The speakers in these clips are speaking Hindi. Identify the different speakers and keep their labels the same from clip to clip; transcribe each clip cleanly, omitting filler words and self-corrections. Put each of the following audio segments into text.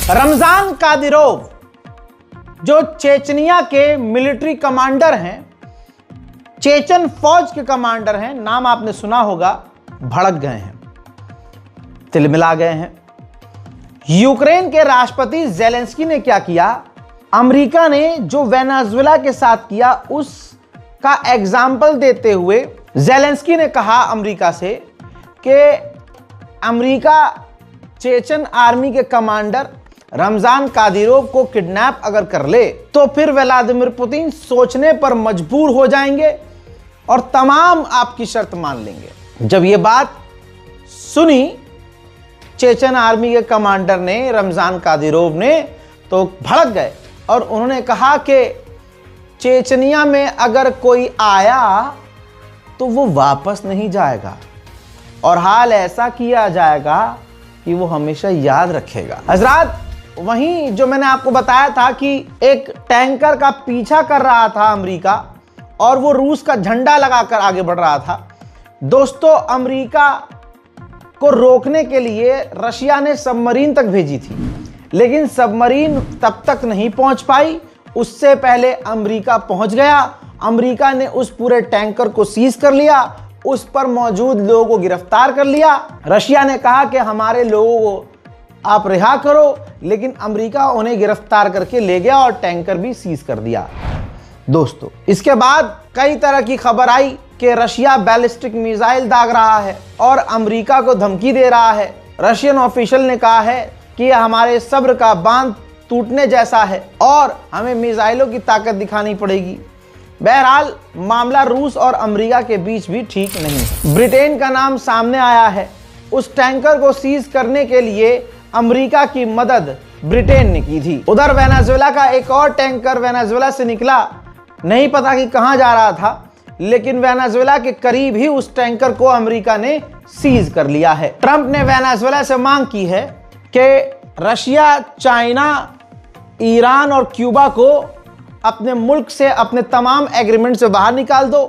Speaker 1: रमजान कादिरोव जो चेचनिया के मिलिट्री कमांडर हैं, चेचन फौज के कमांडर हैं, नाम आपने सुना होगा, भड़क गए हैं, तिलमिला गए हैं। यूक्रेन के राष्ट्रपति ज़ेलेंस्की ने क्या किया, अमेरिका ने जो वेनेजुएला के साथ किया उसका एग्जाम्पल देते हुए ज़ेलेंस्की ने कहा अमेरिका से कि अमेरिका चेचन आर्मी के कमांडर रमजान कादिरोव को किडनैप अगर कर ले तो फिर व्लादिमीर पुतिन सोचने पर मजबूर हो जाएंगे और तमाम आपकी शर्त मान लेंगे। जब ये बात सुनी चेचन आर्मी के कमांडर ने, रमजान कादिरोव ने, तो भड़क गए और उन्होंने कहा कि चेचनिया में अगर कोई आया तो वो वापस नहीं जाएगा और हाल ऐसा किया जाएगा कि वो हमेशा याद रखेगा। हजरात, वहीं जो मैंने आपको बताया था कि एक टैंकर का पीछा कर रहा था अमेरिका और वो रूस का झंडा लगाकर आगे बढ़ रहा था। दोस्तों, अमेरिका को रोकने के लिए रशिया ने सबमरीन तक भेजी थी, लेकिन सबमरीन तब तक नहीं पहुंच पाई। उससे पहले अमेरिका पहुंच गया। अमेरिका ने उस पूरे टैंकर को सीज कर लिया, उस पर मौजूद लोगों को गिरफ्तार कर लिया। रशिया ने कहा कि हमारे लोगों को आप रिहा करो, लेकिन अमेरिका उन्हें गिरफ्तार करके ले गया और टैंकर भी सीज कर दिया। दोस्तों, इसके बाद कई तरह की खबर आई कि रशिया बैलिस्टिक मिसाइल दाग रहा है और अमेरिका को धमकी दे रहा है। रशियन ऑफिशियल ने कहा है कि हमारे सब्र का बांध टूटने जैसा है और हमें मिसाइलों की ताकत दिखानी पड़ेगी। बहरहाल मामला रूस और अमेरिका के बीच भी ठीक नहीं है। ब्रिटेन का नाम सामने आया है। उस टैंकर को सीज करने के लिए अमेरिका की मदद ब्रिटेन ने की थी। उधर वेनेजुएला का एक और टैंकर वेनेजुएला से निकला, नहीं पता कि कहां जा रहा था, लेकिन वेनेजुएला के करीब ही उस टैंकर को अमेरिका ने सीज कर लिया है। ट्रंप ने वेनेजुएला से मांग की है कि रशिया, चाइना, ईरान और क्यूबा को अपने मुल्क से, अपने तमाम एग्रीमेंट से बाहर निकाल दो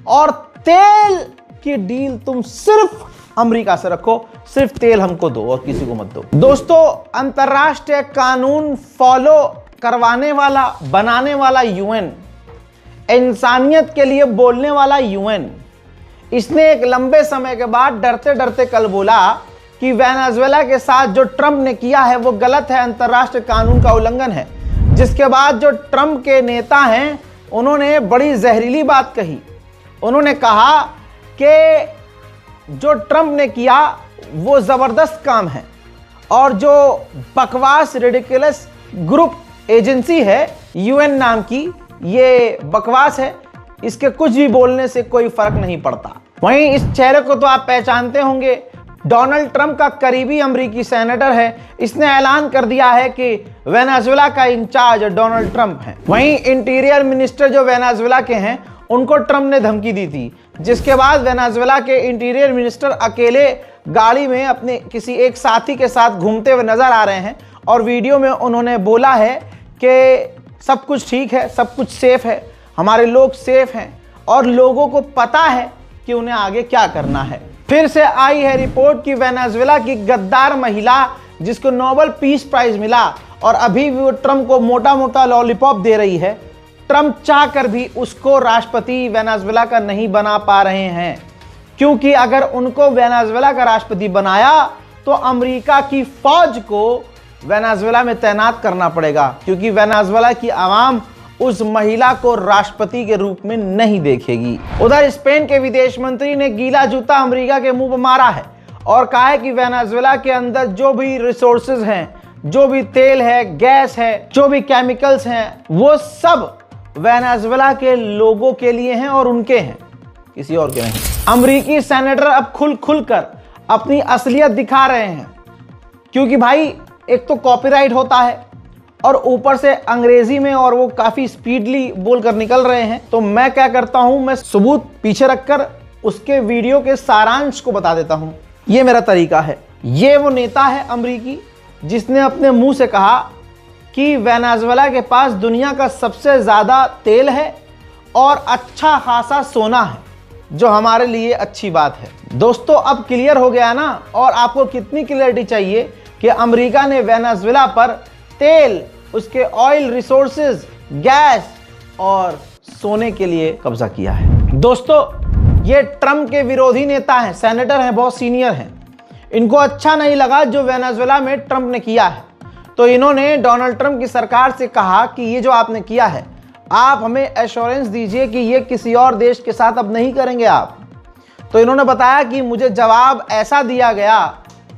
Speaker 1: और तेल की डील तुम सिर्फ अमेरिका से रखो, सिर्फ तेल हमको दो और किसी को मत दो। दोस्तों, अंतर्राष्ट्रीय कानून फॉलो करवाने वाला, बनाने वाला यूएन, इंसानियत के लिए बोलने वाला यूएन, इसने एक लंबे समय के बाद डरते डरते कल बोला कि वेनेजुएला के साथ जो ट्रंप ने किया है वो गलत है, अंतर्राष्ट्रीय कानून का उल्लंघन है। जिसके बाद जो ट्रंप के नेता हैं उन्होंने बड़ी जहरीली बात कही। उन्होंने कहा कि जो ट्रंप ने किया वो जबरदस्त काम है और जो बकवास रिडिकुलस ग्रुप एजेंसी है यूएन नाम की, ये बकवास है, इसके कुछ भी बोलने से कोई फर्क नहीं पड़ता। वहीं इस चेहरे को तो आप पहचानते होंगे, डोनाल्ड ट्रंप का करीबी अमेरिकी सेनेटर है। इसने ऐलान कर दिया है कि वेनेजुएला का इंचार्ज डोनाल्ड ट्रंप है। वहीं इंटीरियर मिनिस्टर जो वेनेजुएला के हैं उनको ट्रंप ने धमकी दी थी, जिसके बाद वेनेजुएला के इंटीरियर मिनिस्टर अकेले गाड़ी में अपने किसी एक साथी के साथ घूमते हुए नजर आ रहे हैं और वीडियो में उन्होंने बोला है कि सब कुछ ठीक है, सब कुछ सेफ है, हमारे लोग सेफ हैं और लोगों को पता है कि उन्हें आगे क्या करना है। फिर से आई है रिपोर्ट कि वेनेजुएला की गद्दार महिला जिसको नोबेल पीस प्राइज मिला और अभी भी वो ट्रंप को मोटा मोटा लॉलीपॉप दे रही है, ट्रंप चाहकर भी उसको राष्ट्रपति वेनेजुएला का नहीं बना पा रहे हैं, क्योंकि अगर उनको वेनेजुएला का राष्ट्रपति बनाया तो अमेरिका की फौज को वेनेजुएला में तैनात करना पड़ेगा, क्योंकि वेनेजुएला की आवाम उस महिला को राष्ट्रपति के रूप में नहीं देखेगी। उधर स्पेन के विदेश मंत्री ने गीला जूता अमेरिका के मुंह पर मारा है और कहा है कि वेनेजुएला के अंदर जो भी रिसोर्सेज हैं, जो भी तेल है, गैस है, जो भी केमिकल्स हैं, वो सब वेनेजुएला के लोगों के लिए हैं और उनके हैं, किसी और के नहीं। अमेरिकी सेनेटर अब खुल कर अपनी असलियत दिखा रहे हैं, क्योंकि भाई एक तो कॉपीराइट होता है और ऊपर से अंग्रेजी में और वो काफी स्पीडली बोलकर निकल रहे हैं। तो मैं क्या करता हूं, मैं सबूत पीछे रखकर उसके वीडियो के सारांश को बता देता हूं। ये मेरा तरीका है। ये वो नेता है अमेरिकी जिसने अपने मुंह से कहा कि वेनेजुएला के पास दुनिया का सबसे ज्यादा तेल है और अच्छा खासा सोना है, जो हमारे लिए अच्छी बात है। दोस्तों, अब क्लियर हो गया ना, और आपको कितनी क्लियरिटी चाहिए, कि अमेरिका ने वेनेजुएला पर तेल, उसके ऑयल रिसोर्सेज, गैस और सोने के लिए कब्जा किया है। दोस्तों, ये ट्रंप के विरोधी नेता हैं, सेनेटर हैं, बहुत सीनियर हैं। इनको अच्छा नहीं लगा जो वेनेजुएला में ट्रंप ने किया है, तो इन्होंने डोनाल्ड ट्रंप की सरकार से कहा कि ये जो आपने किया है, आप हमें एश्योरेंस दीजिए कि ये किसी और देश के साथ अब नहीं करेंगे आप। तो इन्होंने बताया कि मुझे जवाब ऐसा दिया गया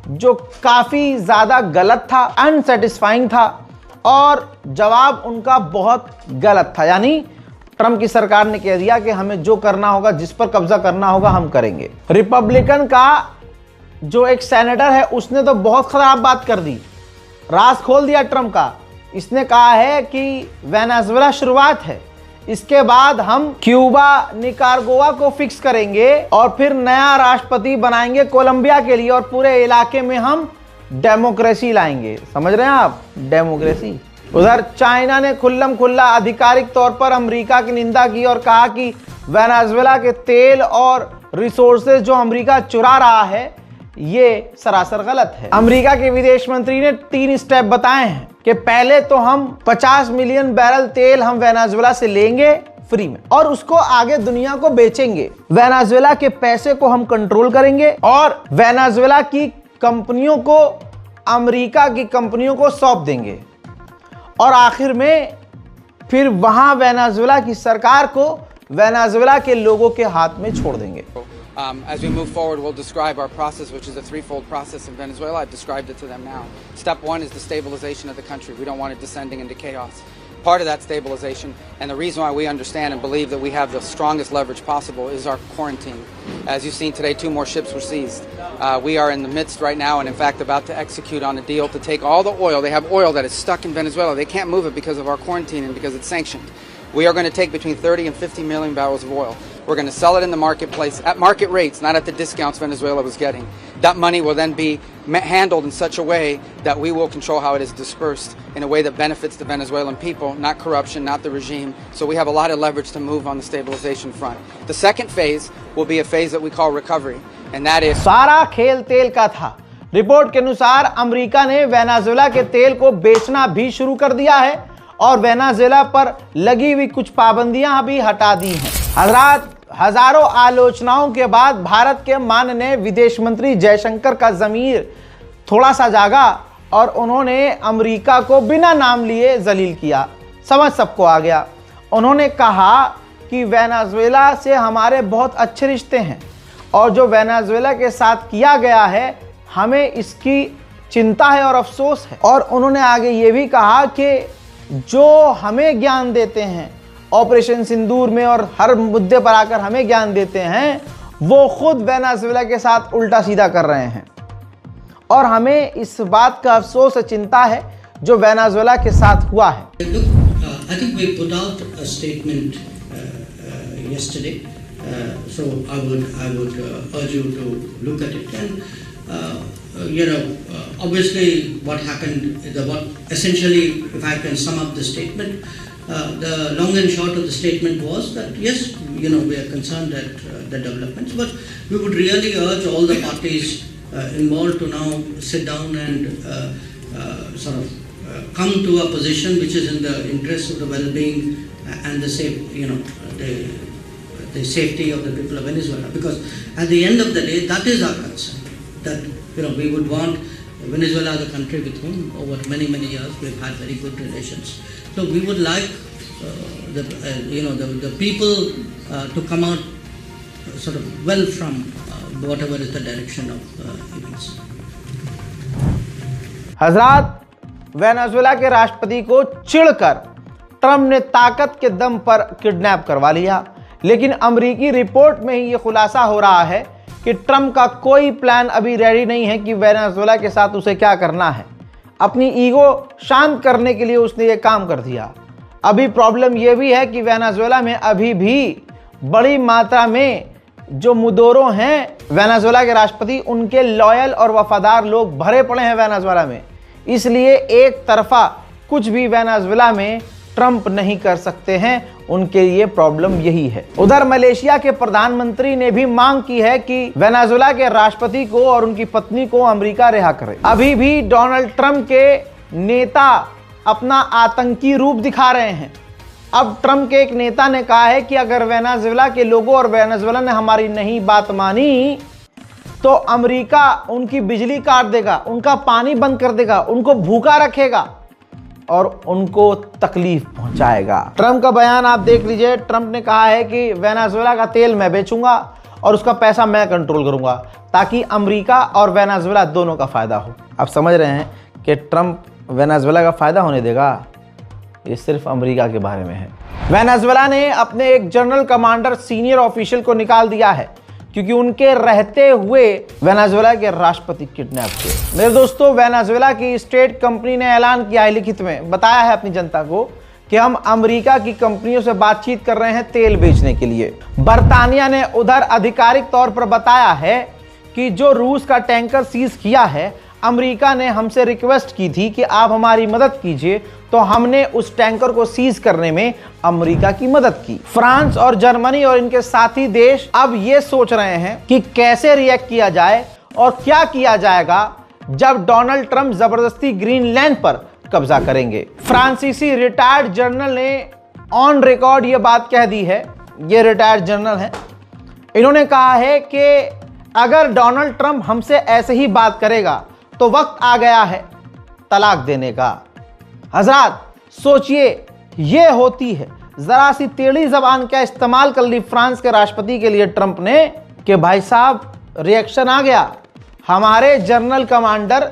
Speaker 1: जो काफ़ी ज़्यादा गलत था, अनसेटिस्फाइंग था, और जवाब उनका बहुत गलत था। यानी ट्रंप की सरकार ने कह दिया कि हमें जो करना होगा, जिस पर कब्जा करना होगा, हम करेंगे। रिपब्लिकन का जो एक सेनेटर है उसने तो बहुत खराब बात कर दी, राज खोल दिया ट्रंप का। इसने कहा है कि वेनेजुएला शुरुआत है, इसके बाद हम क्यूबा, निकारागुआ को फिक्स करेंगे और फिर नया राष्ट्रपति बनाएंगे कोलंबिया के लिए, और पूरे इलाके में हम डेमोक्रेसी लाएंगे। समझ रहे हैं आप, डेमोक्रेसी। उधर चाइना ने खुल्लम खुल्ला आधिकारिक तौर पर अमेरिका की निंदा की और कहा कि वेनेजुएला के तेल और रिसोर्सेज जो अमेरिका चुरा रहा है, ये सरासर गलत है। अमेरिका के विदेश मंत्री ने 3 स्टेप बताए हैं कि पहले तो हम 50 मिलियन बैरल तेल हम वेनेजुएला से लेंगे फ्री में, और उसको आगे दुनिया को बेचेंगे। वेनेजुएला के पैसे को हम कंट्रोल करेंगे और वेनेजुएला की कंपनियों को अमेरिका की कंपनियों को सौंप देंगे, और आखिर में फिर वहां वेनेजुएला की सरकार को वेनेजुएला के लोगों के हाथ में छोड़ देंगे।
Speaker 2: As we move forward, we'll describe our process, which is a threefold process in Venezuela. I've described it to them now. Step 1 is the stabilization of the country. We don't want it descending into chaos. Part of that stabilization, and the reason why we understand and believe that we have the strongest leverage possible, is our quarantine. As you've seen today, 2 more ships were seized. We are in the midst right now, and in fact about to execute on a deal to take all the oil. They have oil that is stuck in Venezuela. They can't move it because of our quarantine and because it's sanctioned. We are going to take between 30 and 50 million barrels of oil. We're going to sell it in the marketplace at market rates, not at the discounts Venezuela was getting. That money will then be handled in such a way that we will control how it is dispersed in a way that benefits the Venezuelan people, not corruption, not the regime. So we have a lot of leverage to move on the stabilization front. The second phase will be a phase that we call recovery, and that is...
Speaker 1: सारा खेल तेल का था। रिपोर्ट के अनुसार अमेरिका ने वेनेजुएला के तेल को बेचना भी शुरू कर दिया है और वेनेजुएला पर लगी हुई कुछ पाबंदियां भी हटा दी हैं। हजरात, हजारों आलोचनाओं के बाद भारत के माननीय विदेश मंत्री जयशंकर का ज़मीर थोड़ा सा जागा और उन्होंने अमेरिका को बिना नाम लिए जलील किया। समझ सबको आ गया। उन्होंने कहा कि वेनेजुएला से हमारे बहुत अच्छे रिश्ते हैं और जो वेनेजुएला के साथ किया गया है हमें इसकी चिंता है और अफसोस है। और उन्होंने आगे ये भी कहा कि जो हमें ज्ञान देते हैं ऑपरेशन सिंदूर में और हर मुद्दे पर आकर हमें ज्ञान देते हैं, वो खुद वेनेजुएला के साथ उल्टा सीधा कर रहे हैं और हमें इस बात का अफसोस और चिंता है जो वेनेजुएला के साथ हुआ है।
Speaker 3: I think we put out a statement yesterday, so I would urge you to look at it. And obviously, what happened is essentially, if I can sum up the statement, the long and short of the statement was that yes, we are concerned at the developments, but we would really urge all the parties involved to now sit down and sort of come to a position which is in the interest of the well-being and the safety of the people of Venezuela. Because at the end of the day, that is our concern. That we would want Venezuela as a country with whom over many years we've had very good relations. So we would like the people to come out sort of well from whatever is the direction of events.
Speaker 1: हजरात, वेनेजुएला के राष्ट्रपति को चिढ़कर ट्रंप ने ताकत के दम पर किडनैप करवा लिया, लेकिन अमेरिकी रिपोर्ट में ही ये खुलासा हो रहा है कि ट्रंप का कोई प्लान अभी रेडी नहीं है कि वेनेजुएला के साथ उसे क्या करना है। अपनी ईगो शांत करने के लिए उसने ये काम कर दिया। अभी प्रॉब्लम ये भी है कि वेनेजुएला में अभी भी बड़ी मात्रा में जो मुदोरो हैं वेनेजुएला के राष्ट्रपति, उनके लॉयल और वफादार लोग भरे पड़े हैं वेनेजुएला में। इसलिए एक तरफा कुछ भी वेनेजुएला में ट्रंप नहीं कर सकते हैं, उनके लिए प्रॉब्लम यही है। उधर मलेशिया के प्रधानमंत्री ने भी मांग की है कि वेनेजुएला के राष्ट्रपति को और उनकी पत्नी को अमेरिका रिहा करे। अभी भी डोनाल्ड ट्रंप के नेता अपना आतंकी रूप दिखा रहे हैं। अब ट्रंप के एक नेता ने कहा है कि अगर वेनेजुएला के लोगों और वेनेजुएला ने हमारी नहीं बात मानी तो अमेरिका उनकी बिजली काट देगा, उनका पानी बंद कर देगा, उनको भूखा रखेगा और उनको तकलीफ पहुंचाएगा। ट्रंप का बयान आप देख लीजिए। ट्रंप ने कहा है कि वेनेजुएला का तेल मैं बेचूंगा और उसका पैसा मैं कंट्रोल करूंगा ताकि अमेरिका और वेनेजुएला दोनों का फायदा हो। आप समझ रहे हैं कि ट्रंप वेनेजुएला का फायदा होने देगा? ये सिर्फ अमेरिका के बारे में है। वेनेजुएला ने अपने एक जनरल कमांडर सीनियर ऑफिशियल को निकाल दिया है क्योंकि उनके रहते हुए वेनेजुएला के राष्ट्रपति किडनैप हुए। मेरे दोस्तों, वेनेजुएला की स्टेट कंपनी ने ऐलान किया है, लिखित में बताया है अपनी जनता को कि हम अमेरिका की कंपनियों से बातचीत कर रहे हैं तेल बेचने के लिए। बर्तानिया ने उधर आधिकारिक तौर पर बताया है कि जो रूस का टैंकर सीज किया है, अमेरिका ने हमसे रिक्वेस्ट की थी कि आप हमारी मदद कीजिए, तो हमने उस टैंकर को सीज करने में अमेरिका की मदद की। फ्रांस और जर्मनी और इनके साथी देश अब ये सोच रहे हैं कि कैसे रिएक्ट किया जाए और क्या किया जाएगा जब डोनाल्ड ट्रंप जबरदस्ती ग्रीनलैंड पर कब्जा करेंगे। फ्रांसीसी रिटायर्ड जनरल ने ऑन रिकॉर्ड ये बात कह दी है, ये रिटायर्ड जनरल है। इन्होंने कहा है कि अगर डोनाल्ड ट्रंप हमसे ऐसे ही बात करेगा तो वक्त आ गया है तलाक देने का। हजरात सोचिए, ये होती है जरा सी टेढ़ी जबान क्या इस्तेमाल कर ली फ्रांस के राष्ट्रपति के लिए ट्रंप ने कि भाई साहब रिएक्शन आ गया। हमारे जनरल कमांडर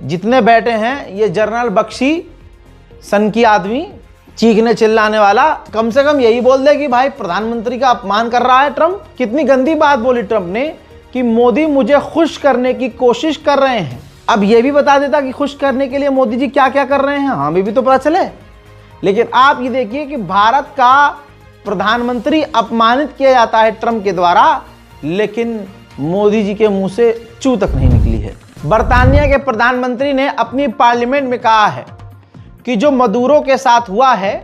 Speaker 1: जितने बैठे हैं, ये जनरल बख्शी सन की आदमी, चीखने चिल्लाने वाला, कम से कम यही बोल दे कि भाई प्रधानमंत्री का अपमान कर रहा है ट्रंप। कितनी गंदी बात बोली ट्रंप ने कि मोदी मुझे खुश करने की कोशिश कर रहे हैं। अब ये भी बता देता कि खुश करने के लिए मोदी जी क्या क्या कर रहे हैं, हमें भी तो पता चले। लेकिन आप ये देखिए कि भारत का प्रधानमंत्री अपमानित किया जाता है ट्रंप के द्वारा, लेकिन मोदी जी के मुंह से चू तक नहीं निकली है। बर्तानिया के प्रधानमंत्री ने अपनी पार्लियामेंट में कहा है कि जो मदुरो के साथ हुआ है,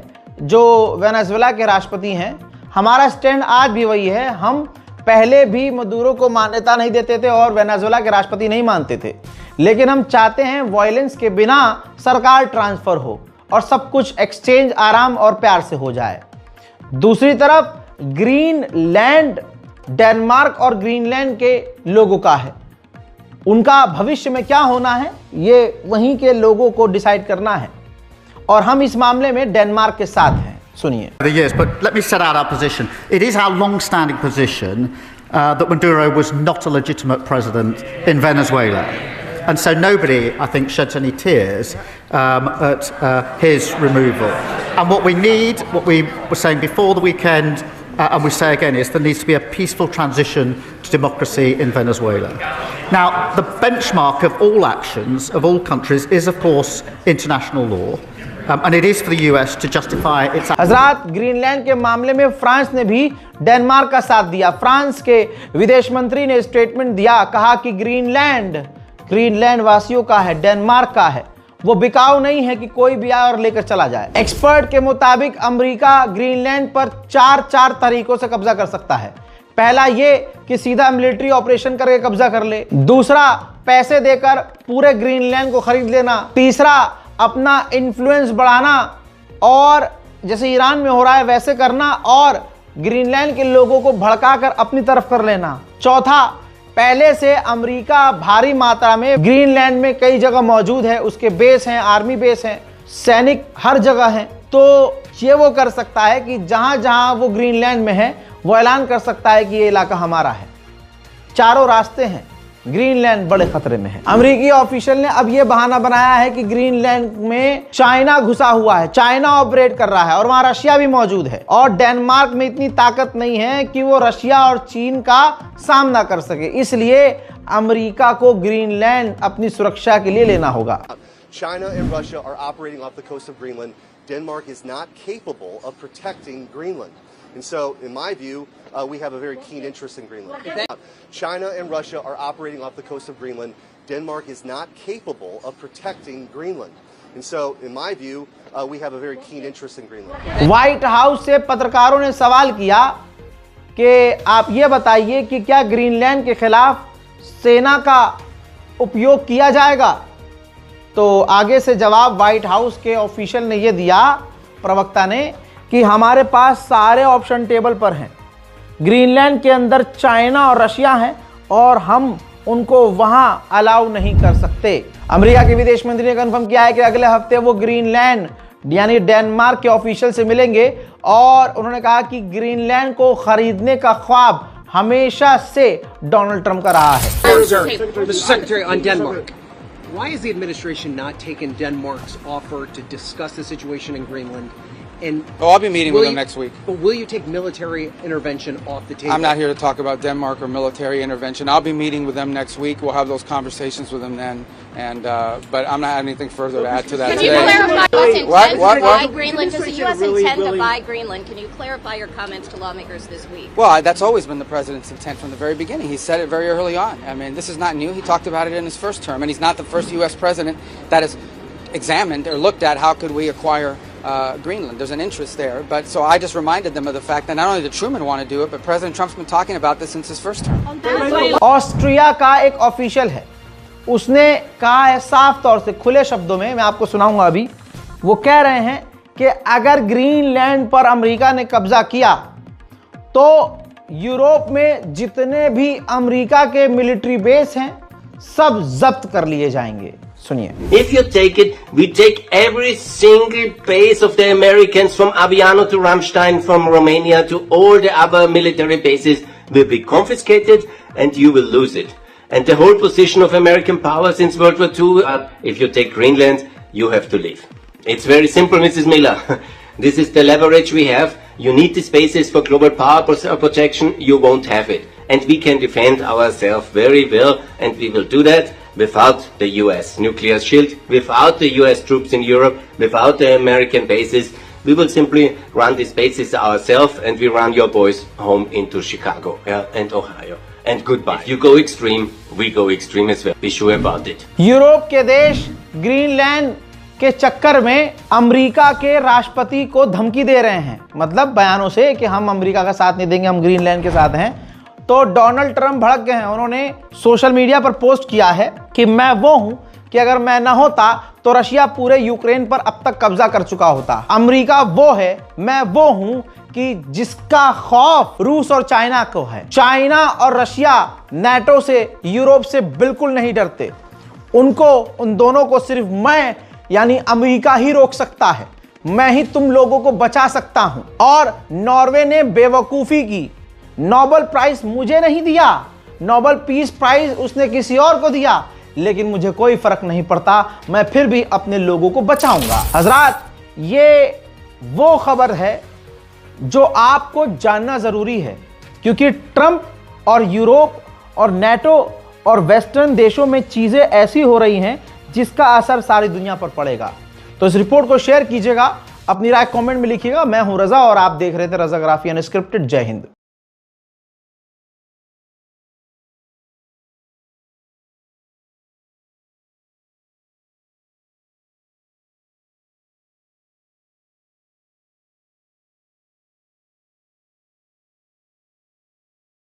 Speaker 1: जो वेनेजुएला के राष्ट्रपति हैं, हमारा स्टैंड आज भी वही है। हम पहले भी मदुरो को मान्यता नहीं देते थे और वेनेजुएला के राष्ट्रपति नहीं मानते थे, लेकिन हम चाहते हैं वायलेंस के बिना सरकार ट्रांसफर हो और सब कुछ एक्सचेंज आराम और प्यार से हो जाए। दूसरी तरफ ग्रीनलैंड डेनमार्क और ग्रीनलैंड के लोगों का है, उनका भविष्य में क्या होना है ये वहीं के लोगों को डिसाइड करना है और हम इस मामले में डेनमार्क के साथ हैं। सुनिए।
Speaker 4: Yes, but let me set out our position. It is our long-standing position that Maduro was not a legitimate president in Venezuela. And so nobody, I think, sheds any tears at his removal. And what we need, what we were saying before the weekend, and we say again, is there needs to be a peaceful transition to democracy in Venezuela. Now, the benchmark of all actions of all countries is, of course, international law. And it is for the US to justify its.
Speaker 1: हजरात, ग्रीनलैंड के मामले में फ्रांस ने भी डेनमार्क का साथ दिया। फ्रांस के विदेश मंत्री ने स्टेटमेंट दिया, कहा कि ग्रीनलैंड वासियों का है, डेनमार्क का है, वो बिकाऊ नहीं है कि कोई भी आए और लेकर चला जाए। एक्सपर्ट के मुताबिक अमेरिका ग्रीनलैंड पर चार तरीकों से कब्जा कर सकता है। पहला ये कि सीधा मिलिट्री ऑपरेशन करके कब्जा कर ले, दूसरा पैसे देकर पूरे ग्रीनलैंड को खरीद लेना, तीसरा अपना इन्फ्लुएंस बढ़ाना और जैसे ईरान में हो रहा है वैसे करना और ग्रीनलैंड के लोगों को भड़काकर अपनी तरफ कर लेना, चौथा पहले से अमेरिका भारी मात्रा में ग्रीनलैंड में कई जगह मौजूद है, उसके बेस हैं, आर्मी बेस हैं, सैनिक हर जगह हैं, तो ये वो कर सकता है कि जहां जहां वो ग्रीनलैंड में है वो ऐलान कर सकता है कि ये इलाका हमारा है। चारों रास्ते हैं, ग्रीनलैंड बड़े खतरे में है। अमेरिकी ऑफिशियल ने अब यह बहाना बनाया है कि ग्रीनलैंड में चाइना घुसा हुआ है, चाइना ऑपरेट कर रहा है और वहां रशिया भी मौजूद है और डेनमार्क में इतनी ताकत नहीं है कि वो रशिया और चीन का सामना कर सके, इसलिए अमेरिका को ग्रीनलैंड अपनी सुरक्षा के लिए लेना होगा।
Speaker 5: China and Russia are operating off the coast of Greenland. Denmark is not capable of protecting Greenland. And so, in my view, we have a very keen interest in Greenland. China and Russia are operating off the coast of Greenland. Denmark is not capable of protecting Greenland. And so, in my view, we have a very keen interest in Greenland.
Speaker 1: White house से पत्रकारों ने सवाल किया कि आप ये बताइए कि क्या ग्रीनलैंड के खिलाफ सेना का उपयोग किया जाएगा। तो आगे से जवाब व्हाइट हाउस के ऑफिशियल ने यह दिया, प्रवक्ता ने, कि हमारे पास सारे ऑप्शन टेबल पर हैं। ग्रीनलैंड के अंदर चाइना और रशिया हैं और हम उनको वहां अलाउ नहीं कर सकते। अमेरिका के विदेश मंत्री ने कंफर्म किया है कि अगले हफ्ते वो ग्रीनलैंड यानी डेनमार्क के ऑफिशियल से मिलेंगे और उन्होंने कहा कि ग्रीनलैंड को खरीदने का ख्वाब हमेशा से डोनाल्ड ट्रंप का रहा है।
Speaker 6: Mr. Secretary, on Denmark, why has the administration not taken Denmark's offer to discuss the situation in Greenland? And
Speaker 2: I'll be meeting with them next week.
Speaker 6: But will you take military intervention off the table?
Speaker 2: I'm not here to talk about Denmark or military intervention. I'll be meeting with them next week. We'll have those conversations with them then. And but I'm not having anything further to add to that
Speaker 7: Can
Speaker 2: today.
Speaker 7: you clarify the U.S. intent
Speaker 2: What?
Speaker 7: to buy Greenland? Does the U.S. intend to buy Greenland? Can you clarify your comments to lawmakers this week?
Speaker 2: Well, that's always been the president's intent from the very beginning. He said it very early on. I mean, this is not new. He talked about it in his first term, and he's not the first U.S. president that has examined or looked at how could we acquire Greenland. There's an interest there. But so I just reminded them of the fact that not only did Truman want to do it, but President Trump's been talking about this since his first term.
Speaker 1: Austria का एक ऑफिशियल है, उसने कहा है साफ तौर से, खुले शब्दों में, मैं आपको सुनाऊंगा अभी। वो कह रहे हैं कि अगर ग्रीनलैंड पर अमेरिका ने कब्जा किया तो यूरोप में जितने भी अमेरिका के मिलिट्री बेस हैं सब जब्त कर लिए जाएंगे। सुनिए।
Speaker 8: If you take it, we take every single base of the Americans from Aviano to Ramstein, from Romania to all the other military bases will be confiscated and you will lose it. And the whole position of American power since World War II, if you take Greenland, you have to leave. It's very simple, Mrs. Miller. This is the leverage we have. You need these bases for global power protection. You won't have it. And we can defend ourselves very well, and we will do that without the US nuclear shield, without the US troops in Europe, without the American bases. We will simply run these bases ourselves, and we run your boys home into Chicago, and Ohio. And goodbye. If you go extreme, we go extreme as well. Be sure about it.
Speaker 1: Europe के देश ग्रीनलैंड के चक्कर में अमेरिका के राष्ट्रपति को धमकी दे रहे हैं, मतलब बयानों से कि हम अमेरिका का साथ नहीं देंगे, हम ग्रीनलैंड के साथ हैं। तो डोनाल्ड ट्रंप भड़क गए हैं। उन्होंने सोशल मीडिया पर पोस्ट किया है कि मैं वो हूं कि अगर मैं ना होता तो रशिया पूरे यूक्रेन पर अब तक कब्जा कर चुका होता। अमेरिका वो है, मैं वो हूं कि जिसका खौफ रूस और चाइना को है। चाइना और रशिया नाटो से, यूरोप से बिल्कुल नहीं डरते। उनको, उन दोनों को सिर्फ मैं यानी अमेरिका ही रोक सकता है। मैं ही तुम लोगों को बचा सकता हूं। और नॉर्वे ने बेवकूफी की, नोबेल प्राइज मुझे नहीं दिया, नोबेल पीस प्राइज उसने किसी और को दिया, लेकिन मुझे कोई फर्क नहीं पड़ता, मैं फिर भी अपने लोगों को बचाऊंगा। हजरात, ये वो खबर है जो आपको जानना जरूरी है, क्योंकि ट्रंप और यूरोप और नाटो और वेस्टर्न देशों में चीजें ऐसी हो रही हैं जिसका असर सारी दुनिया पर पड़ेगा। तो इस रिपोर्ट को शेयर कीजिएगा, अपनी राय कमेंट में लिखिएगा। मैं हूं रजा और आप देख रहे थे रजाग्राफी अनस्क्रिप्टेड। जय हिंद।